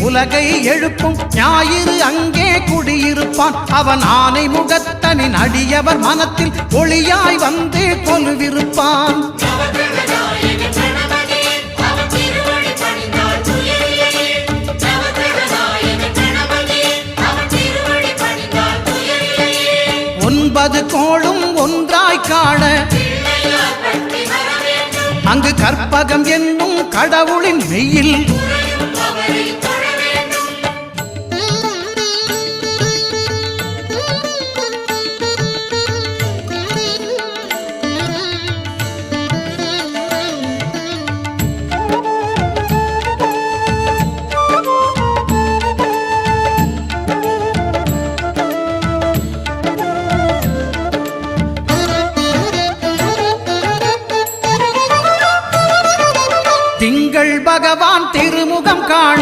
உலகை எழுப்பும் ஞாயிறு அங்கே குடியிருப்பான். அவன் ஆனை முகத்தனின் அடியவர் மனத்தில் ஒளியாய் வந்து கொலுவிருப்பான். ஒன்பது கோளும் ஒன்றாய் காண அங்கு கற்பகம் என்னும் கடவுளின் மெய்யில் திங்கள் பகவான் திருமுகம் காண